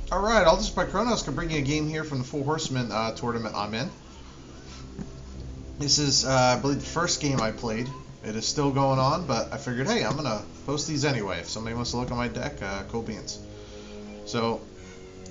Alright, I'll just by Kronos can bring you a game here from the Four Horsemen tournament I'm in. This is, I believe, the first game I played. It is still going on, but I figured, hey, I'm going to post these anyway. If somebody wants to look at my deck, cool beans. So,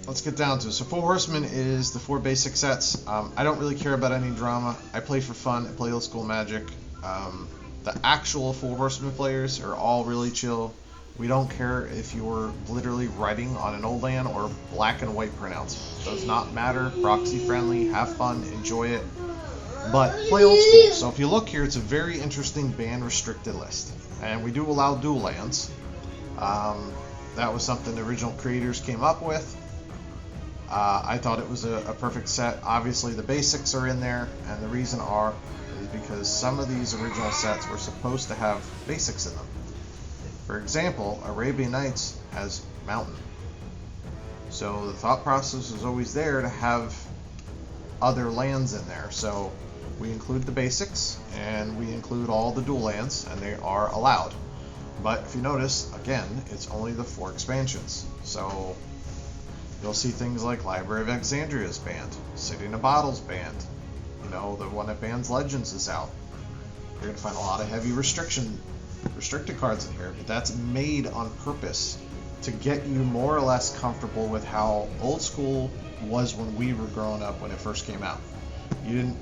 let's get down to it. So, Four Horsemen is the 4 basic sets. I don't really care about any drama. I play for fun. I play old school Magic. The actual Four Horsemen players are all really chill. We don't care if you're literally writing on an old land or black and white printouts. Does not matter. Proxy friendly. Have fun. Enjoy it. But play old school. So if you look here, it's a very interesting ban restricted list. And we do allow dual lands. That was something the original creators came up with. I thought it was a perfect set. Obviously the basics are in there, and the reason is because some of these original sets were supposed to have basics in them. For example, Arabian Nights has Mountain. So the thought process is always there to have other lands in there. So we include the basics, and we include all the dual lands, and they are allowed. But if you notice, again, it's only the 4 expansions. So you'll see things like Library of Alexandria is banned, City in a Bottle's banned. You know, the one that bans Legends is out. You're going to find a lot of heavy restricted cards in here, but that's made on purpose to get you more or less comfortable with how old school was when we were growing up when it first came out. You didn't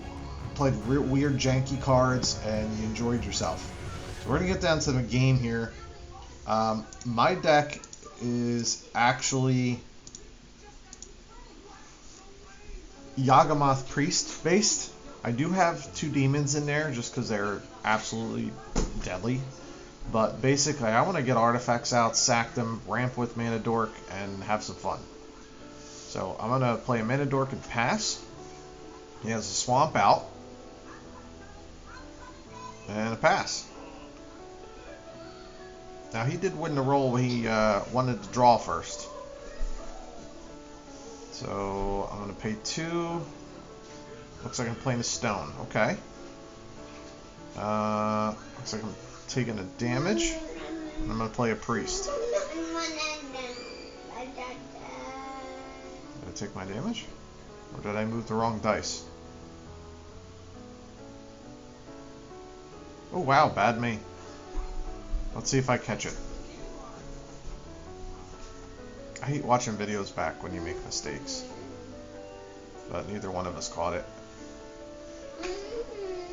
play weird janky cards and you enjoyed yourself. So we're going to get down to the game here. My deck is actually Yawgmoth Priest based. I do have 2 demons in there just because they're absolutely deadly. But basically, I want to get artifacts out, sack them, ramp with Mana Dork, and have some fun. So I'm going to play a Mana Dork and pass. He has a Swamp out. And a pass. Now he did win the roll when he wanted to draw first. So I'm going to pay 2. Looks like I'm playing a stone. Okay. Looks like I'm taking a damage. And I'm going to play a priest. Did I take my damage? Or did I move the wrong dice? Oh wow, bad me. Let's see if I catch it. I hate watching videos back when you make mistakes. But neither one of us caught it.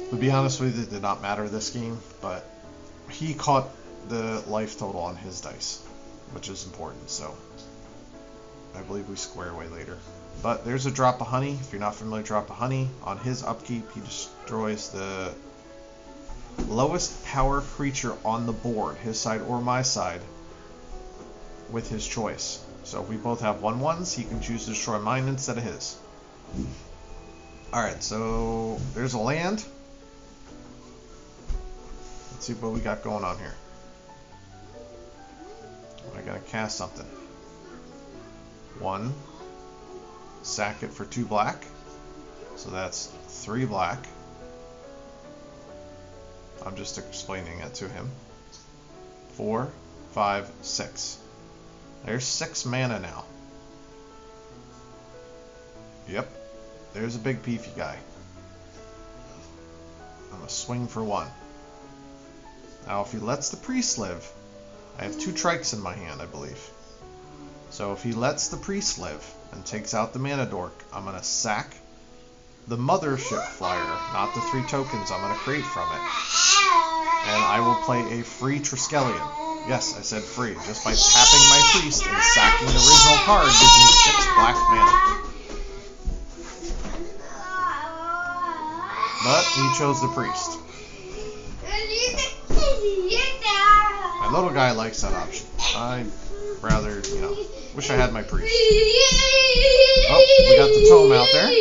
To be honest with you, it did not matter this game, but he caught the life total on his dice, which is important, so I believe we square away later. But there's a Drop of Honey. If you're not familiar with Drop of Honey, on his upkeep, he destroys the lowest power creature on the board, his side or my side, with his choice. So if we both have 1/1s, he can choose to destroy mine instead of his. Alright, so there's a land. Let's see what we got going on here. I gotta cast something. 1. Sack it for 2 black. So that's 3 black. I'm just explaining it to him. 4, 5, 6. There's 6 mana now. Yep. There's a big beefy guy. I'm gonna swing for 1. Now if he lets the priest live, I have 2 trikes in my hand, I believe. So if he lets the priest live and takes out the Mana Dork, I'm gonna sack the Mothership Flyer, not the 3 tokens I'm gonna create from it. And I will play a free Triskelion. Yes, I said free. Just by tapping my priest and sacking the original card gives me 6 black mana. But he chose the priest. My little guy likes that option. I'd rather, wish I had my priest. Oh, we got the tome out there.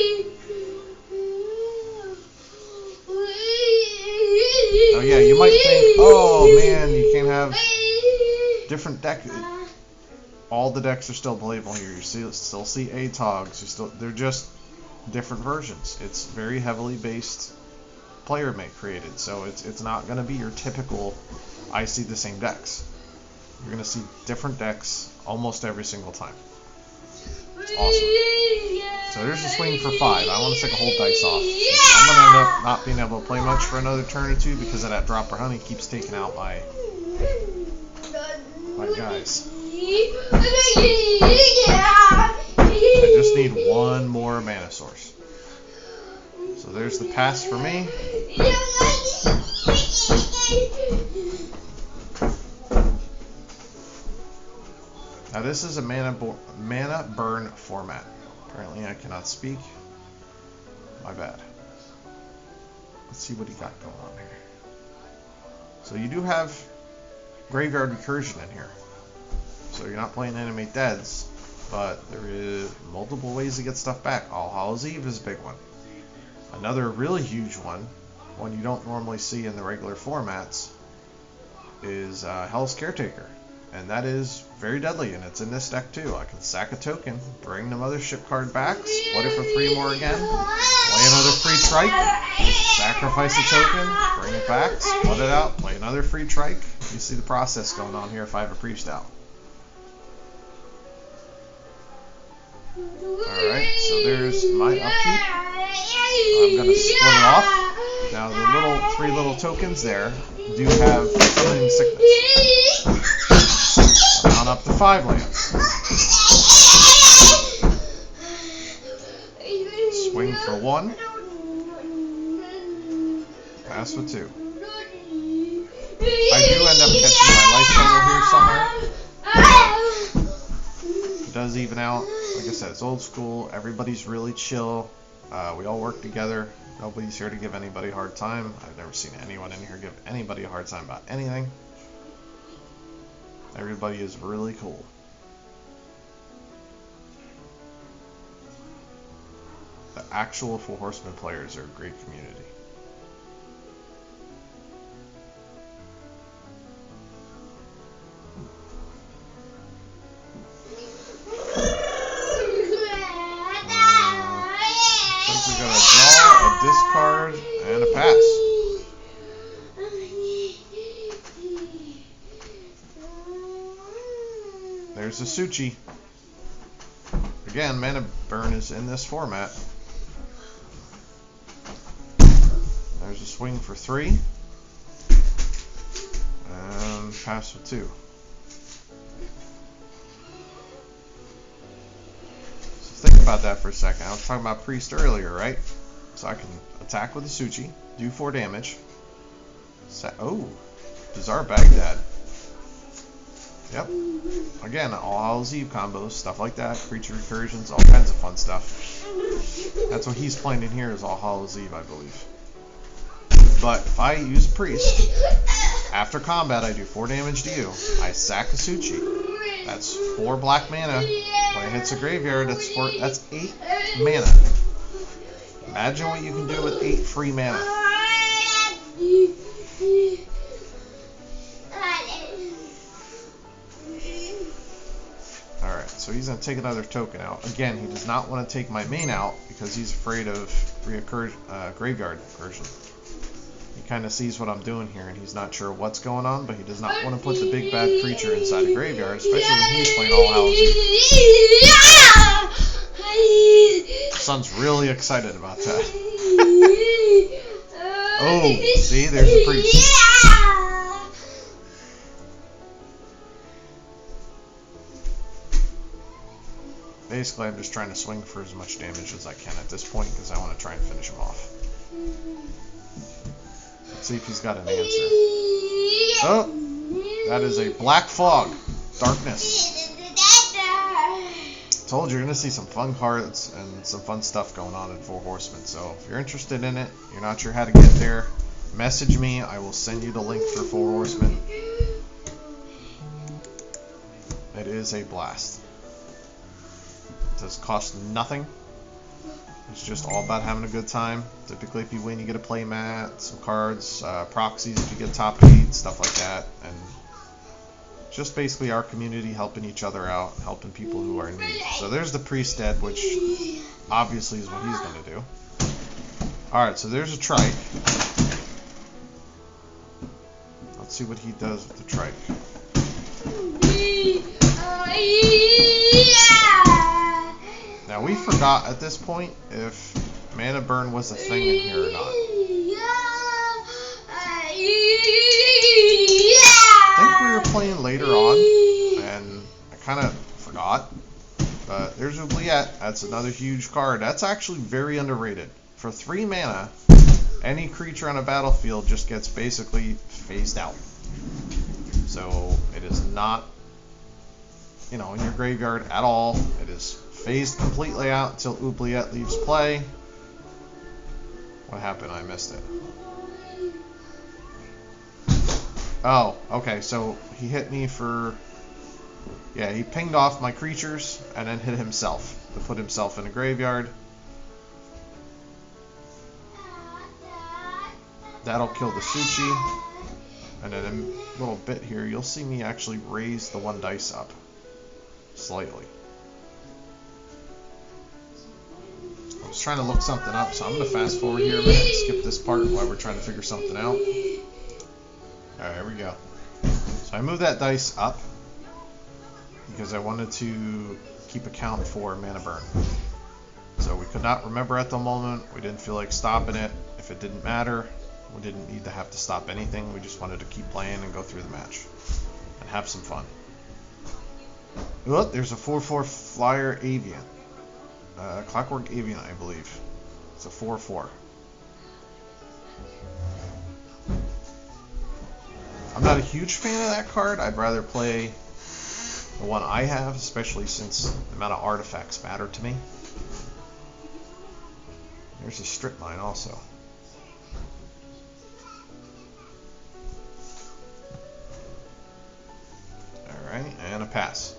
Oh yeah, you might think, oh man, you can't have different deck. All the decks are still playable here. You still see ATOGs. They're just different versions. It's very heavily based player created, so it's not going to be your typical I see the same decks. You're going to see different decks almost every single time. Awesome. So there's a swing for 5. I want to take a whole dice off. I'm going to end up not being able to play much for another turn or two because of that dropper honey keeps taking out my guys. I just need one more mana source. So there's the pass for me. Now this is a mana burn format. Apparently I cannot speak. My bad. Let's see what he got going on here. So you do have Graveyard Recursion in here. So you're not playing Animate Deads, but there is multiple ways to get stuff back. All Hallows Eve is a big one. Another really huge one you don't normally see in the regular formats, is Hell's Caretaker. And that is very deadly, and it's in this deck too. I can sack a token, bring the Mothership card back, split it for 3 more again, play another free trike, sacrifice a token, bring it back, split it out, play another free trike. You see the process going on here if I have a priest out. Alright, so there's my upkeep. I'm going to split it off. Now the 3 little tokens there do have Healing Sickness. On up to 5 lands. Swing for 1. Pass for 2. I do end up catching my life total here somewhere. It does even out. Like I said, it's old school. Everybody's really chill. We all work together. Nobody's here to give anybody a hard time. I've never seen anyone in here give anybody a hard time about anything. Everybody is really cool. The actual Four Horsemen players are a great community. I think we got a draw, a discard, and a pass. There's a Suchi. Again, mana burn is in this format. There's a swing for 3. And pass for 2. So think about that for a second. I was talking about Priest earlier, right? So I can attack with a Suchi, do 4 damage. Oh, Bizarre Baghdad. Yep. Again, all Hallows Eve combos, stuff like that, creature recursions, all kinds of fun stuff. That's what he's playing in here is all Hallows Eve, I believe. But if I use Priest, after combat I do 4 damage to you. I sack a Suchi. That's 4 black mana. When it hits a graveyard, that's 8 mana. Imagine what you can do with 8 free mana. Alright, so he's going to take another token out. Again, he does not want to take my main out because he's afraid of graveyard recursion. He kind of sees what I'm doing here and he's not sure what's going on, but he does not want to put the big bad creature inside a graveyard, especially when he's playing all Hallows Eve. Son's really excited about that. Oh, see, there's the priest. Basically, I'm just trying to swing for as much damage as I can at this point because I want to try and finish him off. Let's see if he's got an answer. Oh, that is a black fog. Darkness. Told you you're going to see some fun cards and some fun stuff going on in Four Horsemen. So if you're interested in it, you're not sure how to get there, message me. I will send you the link for Four Horsemen. It is a blast. It does cost nothing. It's just all about having a good time. Typically, if you win, you get a play mat, some cards, proxies if you get top 8, stuff like that. And just basically our community helping each other out, helping people who are in need. So there's the priest dead, which obviously is what he's going to do. Alright, so there's a trike. Let's see what he does with the trike. forgot at this point if mana burn was a thing in here or not. I think we were playing later on, and I kind of forgot. But there's Oubliette. That's another huge card. That's actually very underrated. For 3 mana, any creature on a battlefield just gets basically phased out. So it is not, in your graveyard at all. It is phased completely out until Oubliette leaves play. What happened? I missed it. Oh, okay, so he hit me for... Yeah, he pinged off my creatures and then hit himself to put himself in a graveyard. That'll kill the Suchi. And then in a little bit here, you'll see me actually raise the 1 dice up slightly. I was trying to look something up, so I'm going to fast forward here a minute and skip this part while we're trying to figure something out. Alright, here we go. So I moved that dice up because I wanted to keep account for mana burn. So we could not remember at the moment. We didn't feel like stopping it. If it didn't matter, we didn't need to have to stop anything. We just wanted to keep playing and go through the match and have some fun. Look, there's a 4/4 flyer avian. Clockwork Avian, I believe. It's a 4/4. I'm not a huge fan of that card. I'd rather play the one I have, especially since the amount of artifacts matter to me. There's a strip mine also. Alright, and a pass.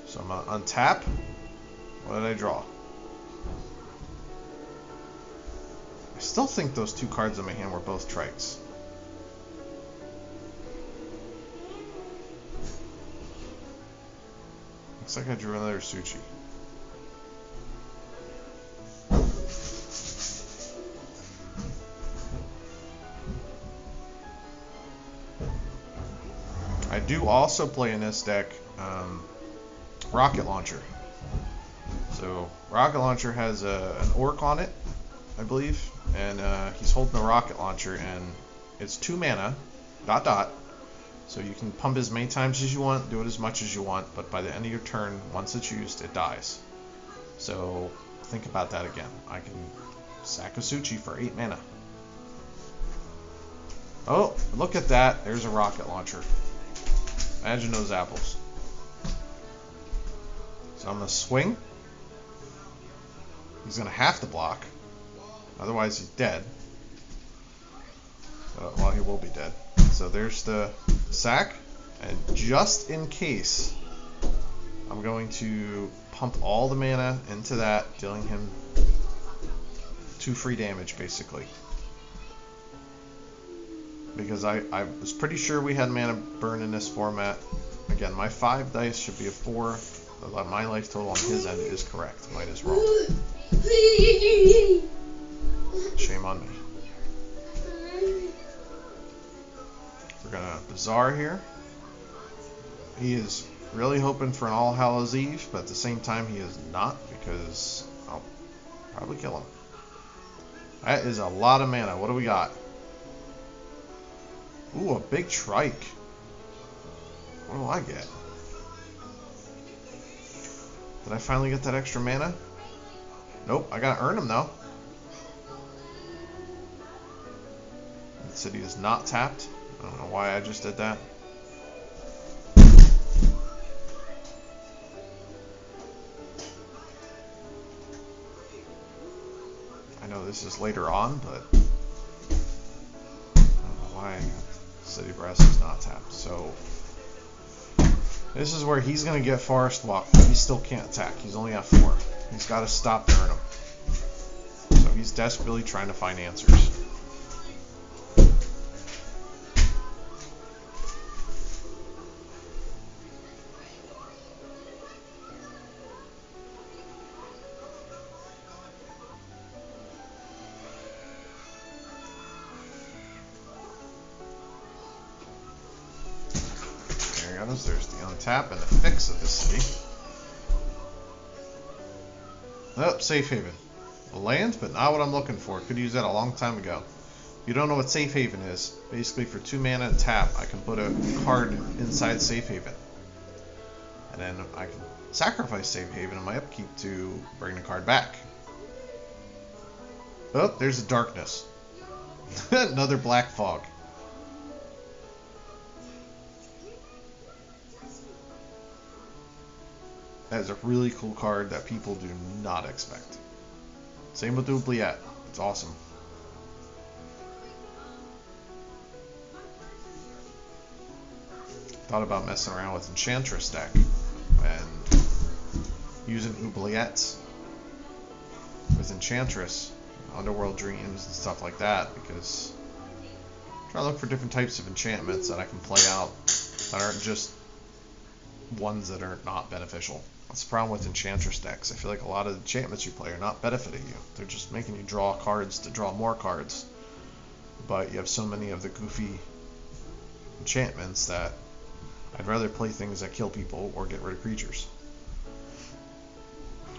So I'm going to untap. What did I draw? I still think those 2 cards in my hand were both trikes. Looks like I drew another Suchi. I do also play in this deck Rocket Launcher. So Rocket Launcher has an orc on it, I believe, and he's holding a rocket launcher, and it's 2 mana, ... So you can pump as many times as you want, do it as much as you want, but by the end of your turn, once it's used, it dies. So think about that again. I can sack a Suchi for 8 mana. Oh, look at that. There's a rocket launcher. Imagine those apples. So I'm going to swing. He's going to have to block. Otherwise he's dead. Well, he will be dead. So there's the sack. And just in case, I'm going to pump all the mana into that, dealing him 2 free damage, basically. Because I was pretty sure we had mana burn in this format. Again, my 5 dice should be a 4. My life total on his end is correct. Mine is wrong. Shame on me. We're going to Bazaar here. He is really hoping for an All Hallows Eve, but at the same time he is not, because I'll probably kill him. That is a lot of mana. What do we got? Ooh, a big trike. What do I get? Did I finally get that extra mana? Nope, I gotta earn them though. The city is not tapped. I don't know why I just did that. I know this is later on, but I don't know why City Brass is not tapped. So this is where he's going to get Forest Walk, but he still can't attack. He's only at 4. He's got to stop to earn him. So he's desperately trying to find answers. There's the untap and the fix of the city. Oh, safe haven. A land, but not what I'm looking for. Could use that a long time ago. If you don't know what safe haven is, basically for 2 mana and tap, I can put a card inside safe haven. And then I can sacrifice safe haven in my upkeep to bring the card back. Oh, there's a darkness. Another black fog. That is a really cool card that people do not expect. Same with Oubliette. It's awesome. Thought about messing around with Enchantress deck and using Oubliettes with Enchantress, Underworld Dreams, and stuff like that, because I'm trying to look for different types of enchantments that I can play out that aren't just ones that are not beneficial. That's the problem with Enchantress decks. I feel like a lot of the enchantments you play are not benefiting you. They're just making you draw cards to draw more cards. But you have so many of the goofy enchantments that I'd rather play things that kill people or get rid of creatures.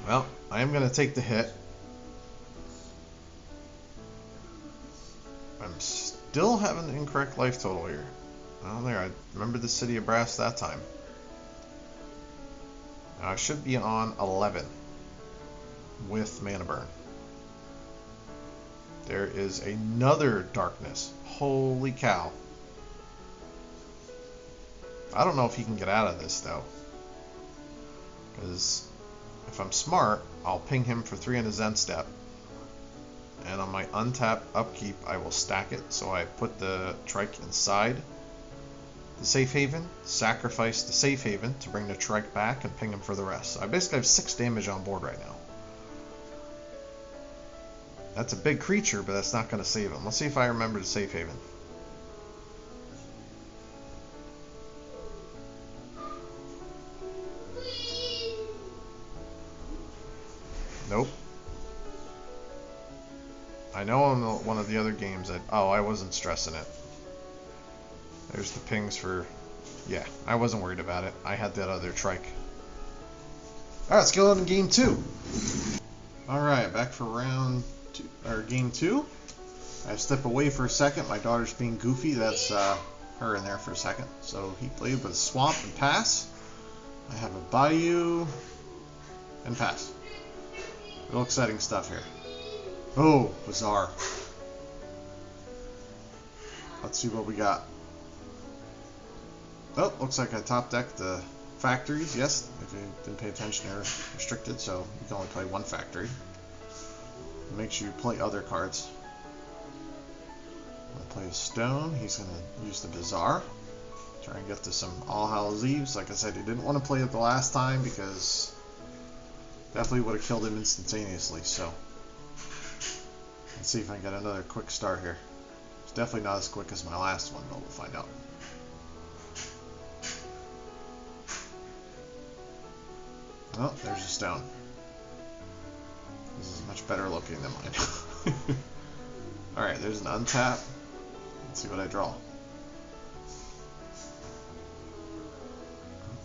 Well, I am going to take the hit. I'm still having the incorrect life total here. Oh, there. I remember the City of Brass that time. Now I should be on 11 with Mana Burn. There is another darkness. Holy cow. I don't know if he can get out of this, though. Because if I'm smart, I'll ping him for 3 on his end step. And on my untap upkeep, I will stack it. So I put the Trike inside the safe haven, sacrifice the safe haven to bring the Trike back, and ping him for the rest. So I basically have 6 damage on board right now. That's a big creature, but that's not going to save him. Let's see if I remember the safe haven. Nope. I know on one of the other games that... Oh, I wasn't stressing it. There's the pings for... Yeah, I wasn't worried about it. I had that other Trike. Alright, let's go on to game 2. Alright, back for round 2, or game 2. I step away for a second. My daughter's being goofy. That's her in there for a second. So he played with Swamp and pass. I have a Bayou and pass. Real exciting stuff here. Oh, bizarre. Let's see what we got. Oh, looks like I top decked the factories. Yes, if you didn't pay attention, they're restricted, so you can only play 1 factory. Make sure you play other cards. I'm going to play a Stone. He's going to use the Bazaar. Try and get to some All Hallows Eves. Like I said, he didn't want to play it the last time because definitely would have killed him instantaneously. So let's see if I can get another quick start here. It's definitely not as quick as my last one, but we'll find out. Oh, there's a Stone. This is much better looking than mine. Alright, there's an untap. Let's see what I draw.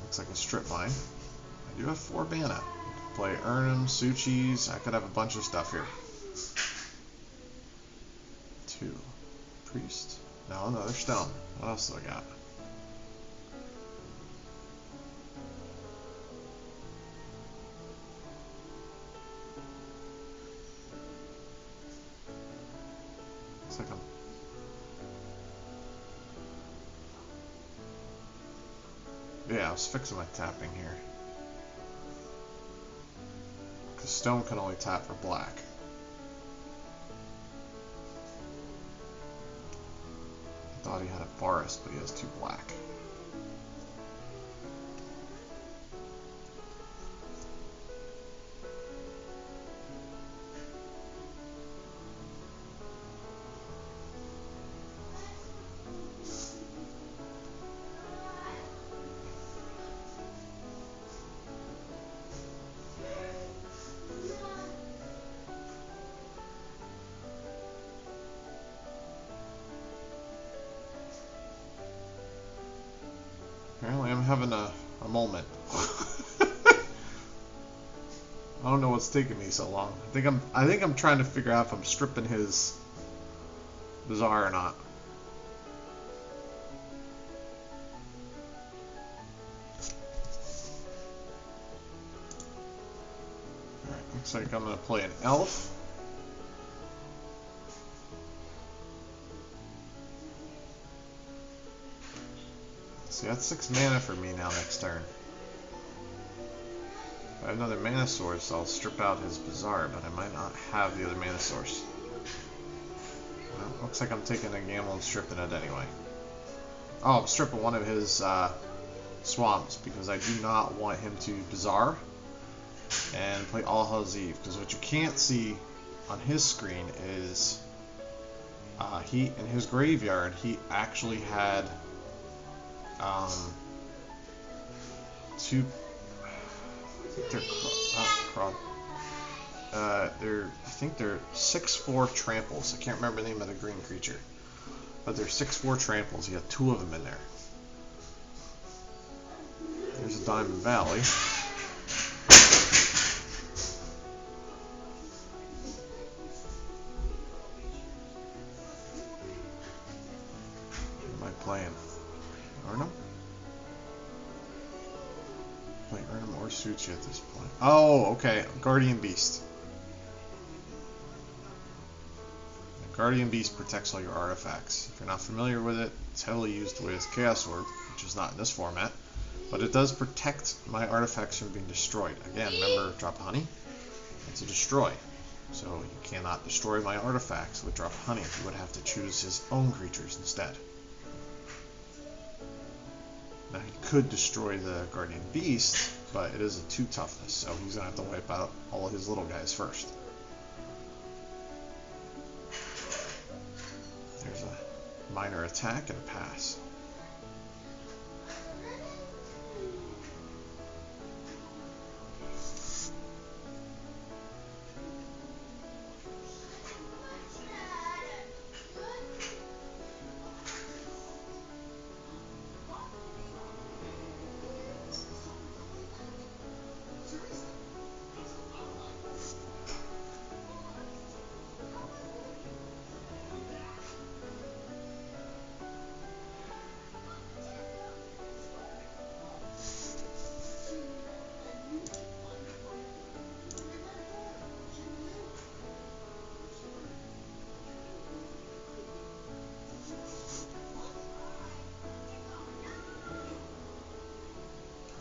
Looks like a strip mine. I do have 4 mana. Play Urnum, Suchis. I could have a bunch of stuff here. 2. Priest. No, another Stone. What else do I got? Looks like I was fixing my tapping here. Because Stone can only tap for black. I thought he had a forest, but he has 2 black. Apparently I'm having a moment. I don't know what's taking me so long. I think I'm trying to figure out if I'm stripping his Bazaar or not. Alright, looks like I'm gonna play an elf. See, that's 6 mana for me now next turn. If I have another mana source, I'll strip out his Bazaar, but I might not have the other mana source. Well, looks like I'm taking a gamble and stripping it anyway. Oh, I'm stripping one of his swamps because I do not want him to Bazaar and play All Hallows Eve, because what you can't see on his screen is he, in his graveyard, he actually had two. I think they're 6/4 tramples. I can't remember the name of the green creature, but they're 6/4 tramples. He had 2 of them in there. There's a Diamond Valley. What am I playing? Arnhem? Play Arnhem or Suchi at this point. Oh, okay. Guardian Beast. The Guardian Beast protects all your artifacts. If you're not familiar with it, it's heavily used with Chaos Orb, which is not in this format. But it does protect my artifacts from being destroyed. Again, remember, drop honey? It's a destroy. So you cannot destroy my artifacts with drop honey. You would have to choose his own creatures instead. Now he could destroy the Guardian Beast, but it is a 2 toughness, so he's going to have to wipe out all of his little guys first. There's a minor attack and a pass.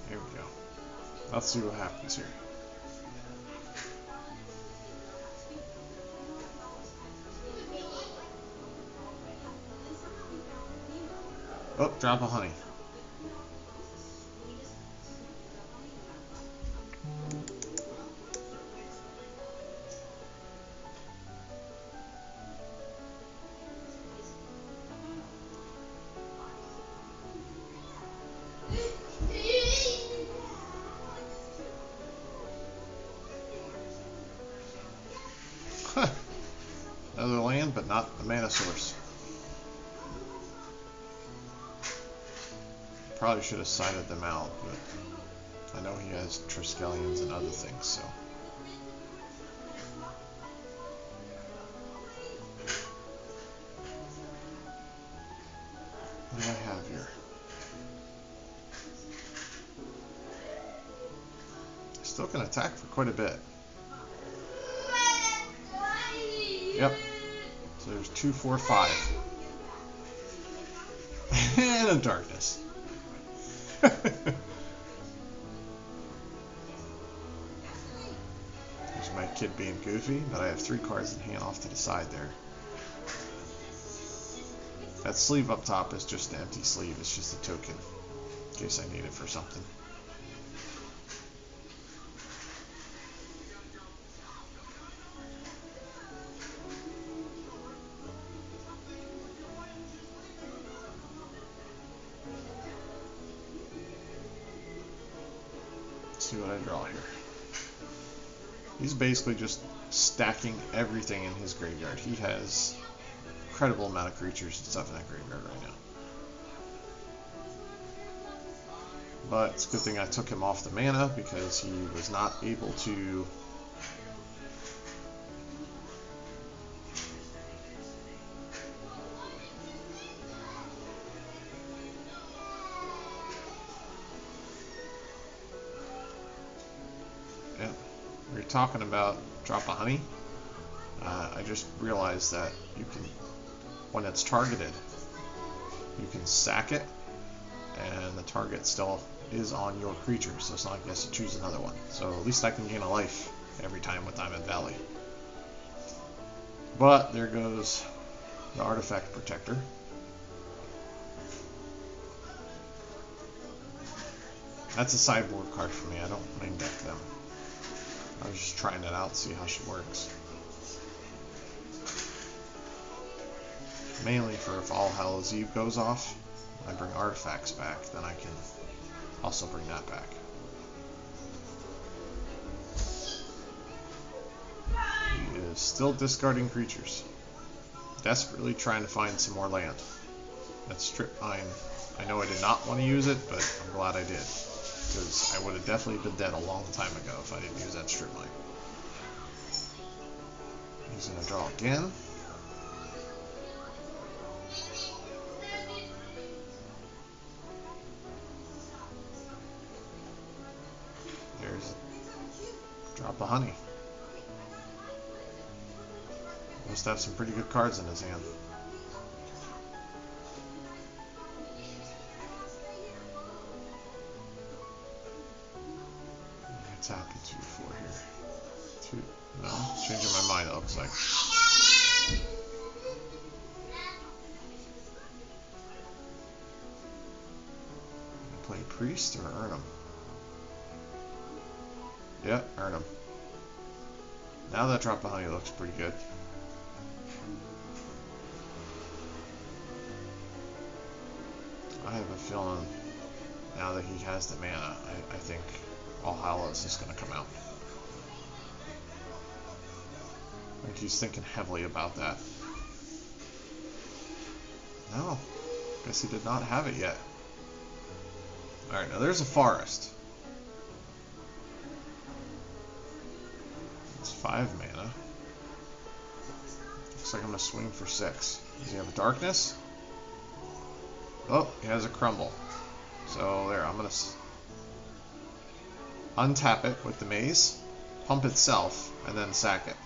Here we go. Let's see what happens here. Oh, drop a honey. Another land, but not the mana source. Probably should have sided them out, but I know he has Triskelions and other things, so. What do I have here? Still can attack for quite a bit. Yep. So there's 2, 4, 5. And a darkness. There's my kid being goofy, but I have 3 cards in hand off to the side there. That sleeve up top is just an empty sleeve. It's just a token in case I need it for something. See what I draw here. He's basically just stacking everything in his graveyard. He has incredible amount of creatures and stuff in that graveyard right now. But it's a good thing I took him off the mana because he was not able to Yeah. We were talking about Drop a Honey. I just realized that you can, when it's targeted, you can sack it, and the target still is on your creature, so it's not like you have to choose another one. So at least I can gain a life every time with Diamond Valley. But there goes the Artifact Protector. That's a sideboard card for me. I don't main deck them. I was just trying it out, see how she works. Mainly for if All Hallows Eve goes off, I bring artifacts back, then I can also bring that back. He is still discarding creatures. Desperately trying to find some more land. That strip mine, I know I did not want to use it, but I'm glad I did. Because I would have definitely been dead a long time ago if I didn't use that strip mine. He's going to draw again. There's Drop a Honey. Must have some pretty good cards in his hand. Tap the 2/4 here. No, changing my mind, it looks like. Play Priest or earn him? Yeah, earn him. Now that Drop a Honey looks pretty good. I have a feeling now that he has the mana, I think All Hallows is going to come out. I think he's thinking heavily about that. No, guess he did not have it yet. Alright, now there's a forest. It's 5 mana. Looks like I'm going to swing for 6. Does he have a darkness? Oh, he has a crumble. So there, I'm going to untap it with the maze, pump itself, and then sack it.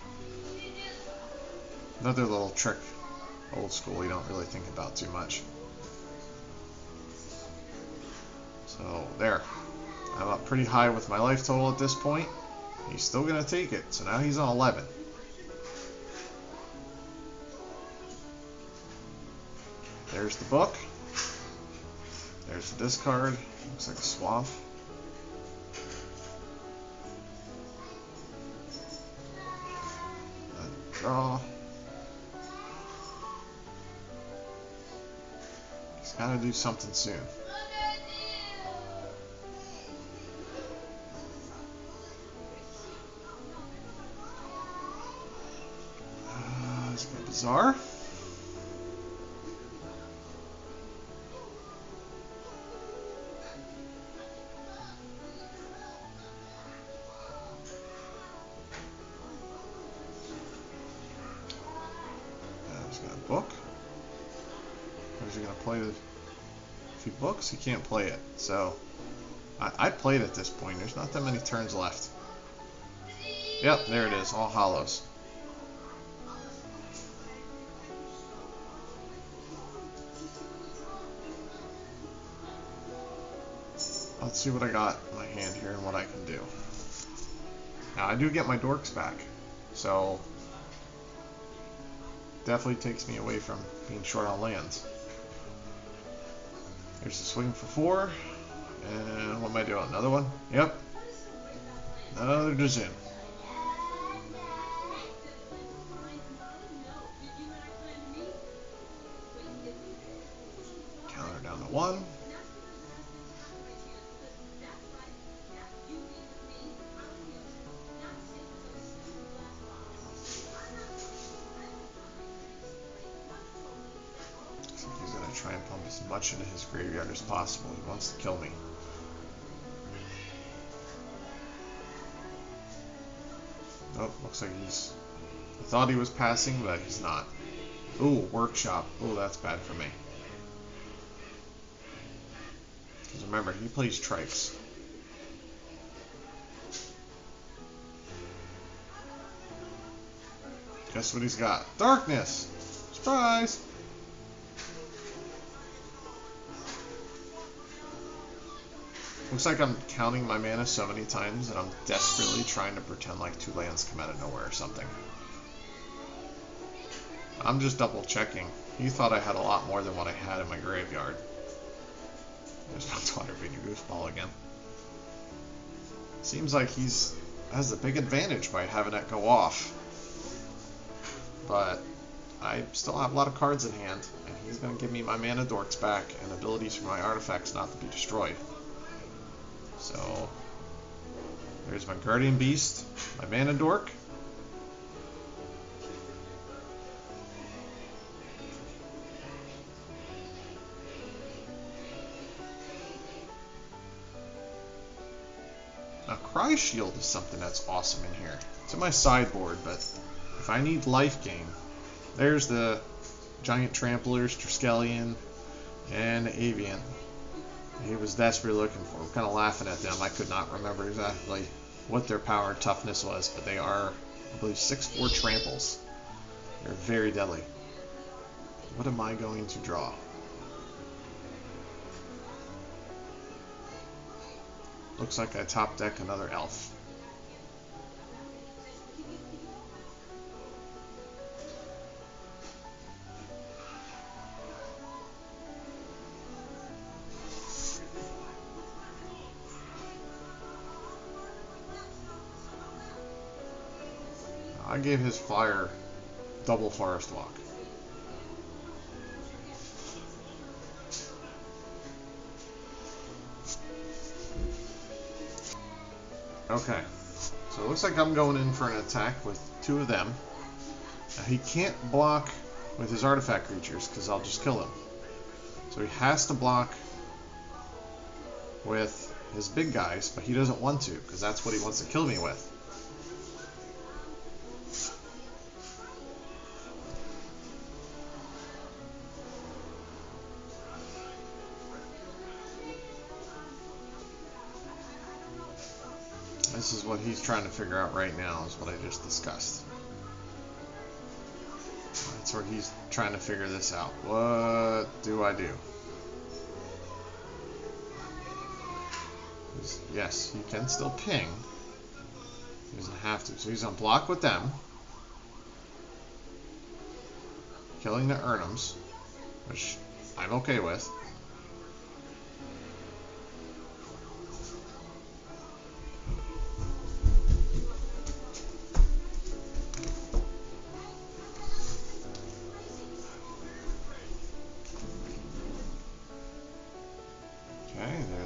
Another little trick, old school, you don't really think about too much. So there, I'm up pretty high with my life total at this point. He's still going to take it, so now he's on 11. There's the book. There's the discard. Looks like a swath. Draw. He's got to do something soon. It's a bit bizarre. Book. Is he going to play a few books? He can't play it. So I played at this point. There's not that many turns left. Yep, there it is. All Hallows. Let's see what I got in my hand here and what I can do. Now I do get my dorks back. So definitely takes me away from being short on lands. Here's the swing for 4. And what am I doing? Another one? Yep. Another Djinn. Counter down to 1. Try and pump as much into his graveyard as possible. He wants to kill me. Oh, looks like he's... I thought he was passing, but he's not. Ooh, workshop. Ooh, that's bad for me. Because remember, he plays trikes. Guess what he's got? Darkness! Surprise! Looks like I'm counting my mana so many times that I'm desperately trying to pretend like 2 lands come out of nowhere or something. I'm just double checking. He thought I had a lot more than what I had in my graveyard. There's my daughter being a goofball again. Seems like he's has a big advantage by having that go off. But I still have a lot of cards in hand, and he's going to give me my mana dorks back and abilities for my artifacts not to be destroyed. So, there's my Guardian Beast, my mana dork. Now, Cry Shield is something that's awesome in here. It's in my sideboard, but if I need life gain, there's the Giant Tramplers, Triskelion, and Avian. He was desperately looking for. I'm kind of laughing at them. I could not remember exactly what their power and toughness was, but they are, I believe, 6/4 tramples. They're very deadly. What am I going to draw? Looks like I top deck another elf. I gave his flyer double Forest Walk. Okay, so it looks like I'm going in for an attack with 2 of them. Now, he can't block with his artifact creatures because I'll just kill him. So he has to block with his big guys, but he doesn't want to because that's what he wants to kill me with. This is what he's trying to figure out right now, is what I just discussed. That's where he's trying to figure this out. What do I do? Yes, he can still ping. He doesn't have to. So he's going to block with them. Killing the Urnums, which I'm okay with.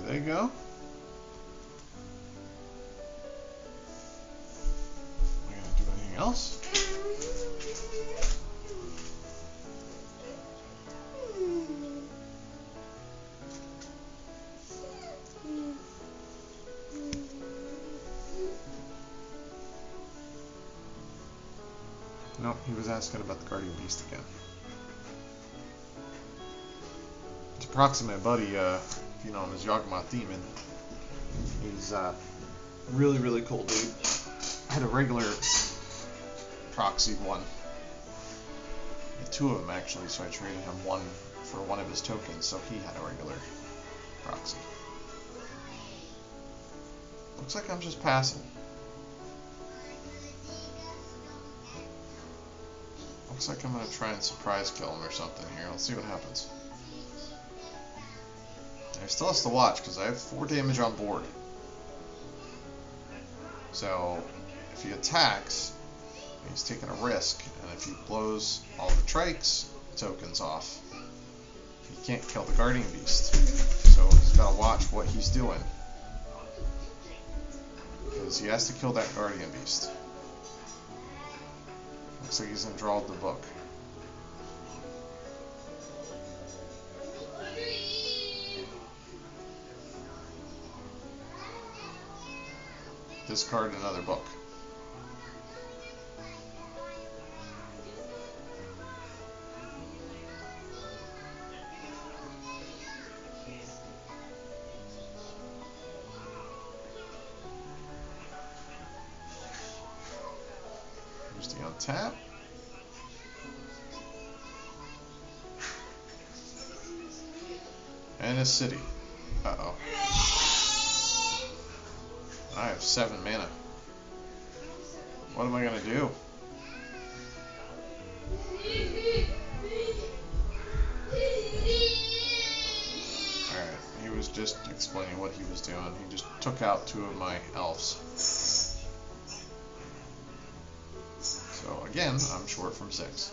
There they go. Am I going to do anything else? Nope, he was asking about the Guardian Beast again. It's approximate buddy, you know him as Yawgmoth Demon. He's really, really cool dude. I had a regular proxied one. I had 2 of them actually, so I traded him one for one of his tokens, so he had a regular proxy. Looks like I'm just passing. Looks like I'm going to try and surprise kill him or something here. Let's see what happens. He still has to watch because I have 4 damage on board. So if he attacks, he's taking a risk, and if he blows all the Trikes tokens off, he can't kill the Guardian Beast. So he's got to watch what he's doing, because he has to kill that Guardian Beast. Looks like he's enthralled the book. Discard another book. Here's the untap. And a city. Uh-oh. I have 7 mana. What am I gonna do? Alright, he was just explaining what he was doing. He just took out 2 of my elves. So again, I'm short from 6.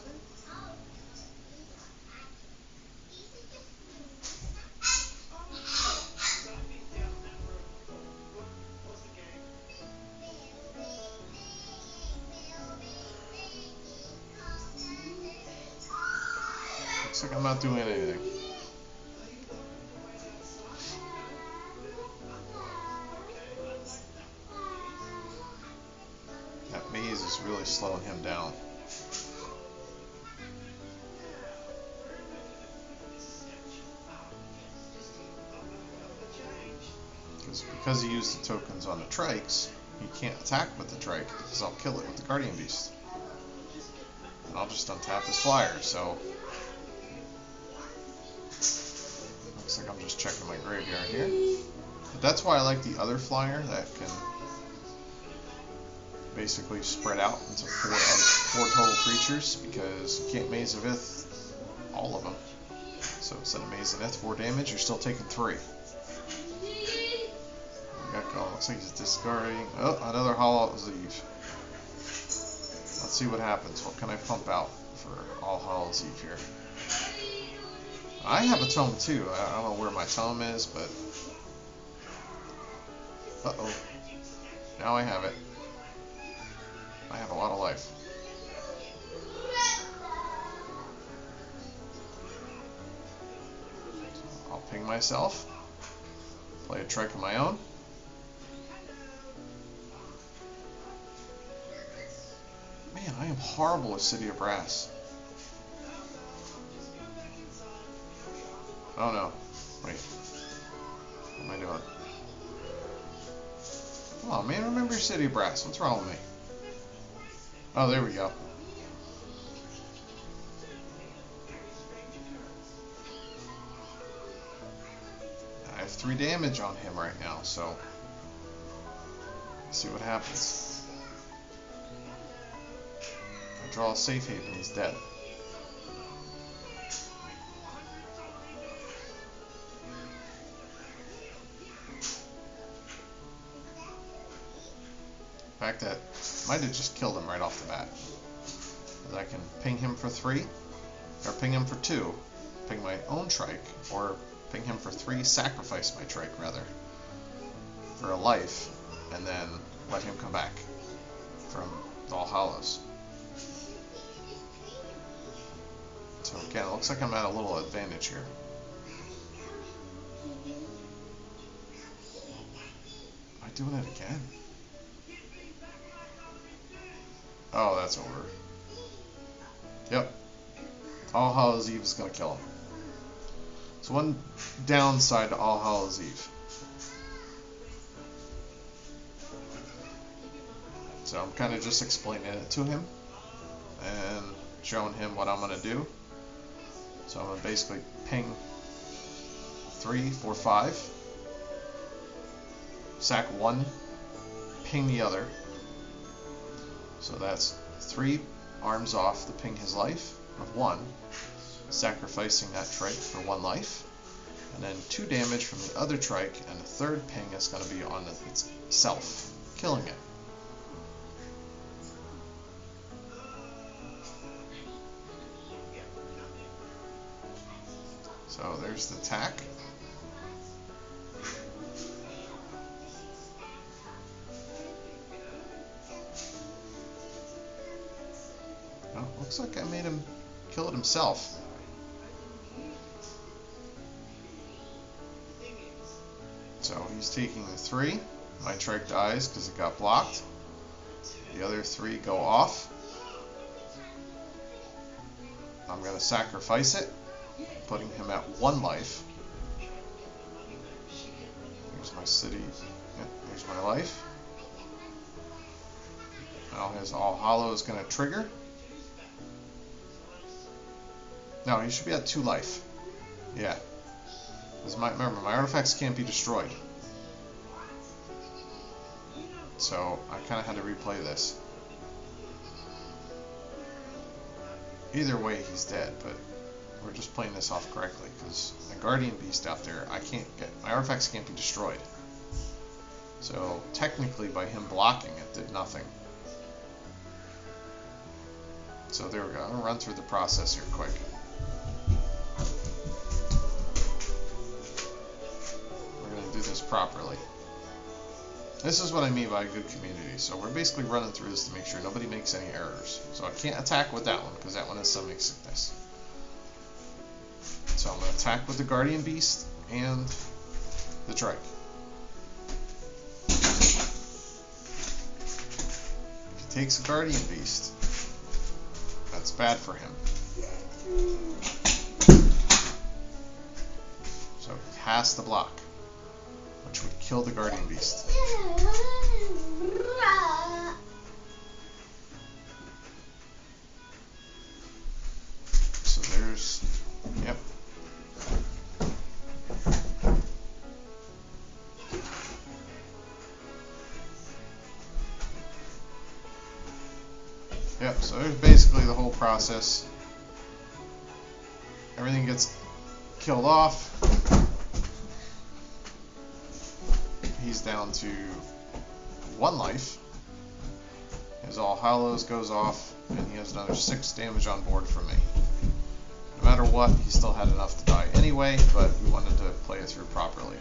Looks like I'm not doing anything. That maze is really slowing him down. Because he used the tokens on the trikes, he can't attack with the trike because I'll kill it with the Guardian Beast. And I'll just untap his flyer, so looks like I'm just checking my graveyard here. But that's why I like the other flyer that can basically spread out into 4 total creatures, because you can't Maze of Ith all of them. So instead of Maze of Ith 4 damage, you're still taking 3. Looks like he's discarding. Oh, another Hallows Eve. Let's see what happens. What can I pump out for all Hallows Eve here? I have a tome too. I don't know where my tome is, but uh-oh. Now I have it. I have a lot of life. I'll ping myself. Play a trike of my own. Man, I am horrible with City of Brass. Oh no. Wait. What am I doing? Come on, man, remember your City of Brass. What's wrong with me? Oh, there we go. I have 3 damage on him right now, so let's see what happens. I draw a safe haven, he's dead. In fact, that might have just killed him right off the bat. Because I can ping him for 3, or ping him for 2, ping my own trike, or ping him for 3, sacrifice my trike rather, for a life, and then let him come back from All Hallows. So again, it looks like I'm at a little advantage here. Am I doing it again? Oh, that's over. Yep. All Hallows Eve is going to kill him. So one downside to All Hallows Eve. So I'm kind of just explaining it to him and showing him what I'm going to do. So I'm going to basically ping 3, 4, 5, sack 1, ping the other. So that's 3 arms off to ping his life of 1, sacrificing that trike for 1 life, and then 2 damage from the other trike, and the 3rd ping is going to be on itself, killing it. So there's the attack. Oh, looks like I made him kill it himself. So he's taking the 3. My trike dies because it got blocked. The other 3 go off. I'm going to sacrifice it, putting him at 1 life. Here's my city. Yep, here's my life. Now his All Hallows is going to trigger. No, he should be at 2 life. Yeah. Because remember, my artifacts can't be destroyed. So I kind of had to replay this. Either way, he's dead, but we're just playing this off correctly, because a Guardian Beast out there, my artifacts can't be destroyed. So technically, by him blocking it, did nothing. So there we go. I'm going to run through the process here quick. We're going to do this properly. This is what I mean by a good community. So we're basically running through this to make sure nobody makes any errors. So I can't attack with that one, because that one has summoning sickness. So I'm going to attack with the Guardian Beast and the Drake. If he takes a Guardian Beast, that's bad for him. So he has to block, which would kill the Guardian Beast. So there's, yep. Yep, so there's basically the whole process. Everything gets killed off. He's down to 1 life. His All Hallows goes off, and he has another 6 damage on board from me. No matter what, he still had enough to die anyway, but we wanted to play it through properly.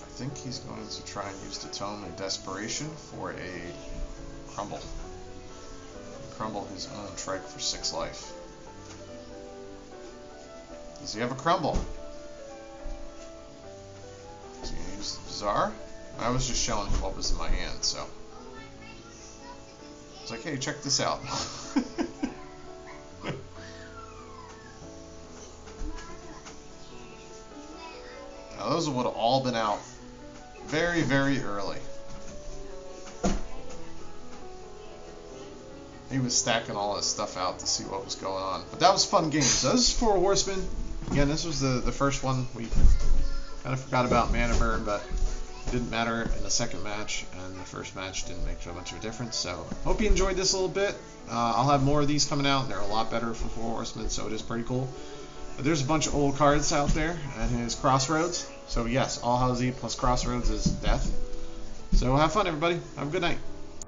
I think he's going to try and use the Tome in desperation for a crumble. Crumble his own trike for 6 life. Does he have a crumble? Is he going to use the Bazaar? I was just showing him what was in my hand, so. It's like, hey, check this out. Now those would have all been out very, very early. He was stacking all his stuff out to see what was going on. But that was a fun game. So this is 4 Horsemen. Again, this was the first one. We kind of forgot about Mana Burn, but it didn't matter in the second match, and the first match didn't make so much of a difference. So hope you enjoyed this a little bit. I'll have more of these coming out. They're a lot better for 4 Horsemen, so it is pretty cool. But there's a bunch of old cards out there, and his Crossroads. So yes, All Hallows Eve plus Crossroads is death. So have fun, everybody. Have a good night.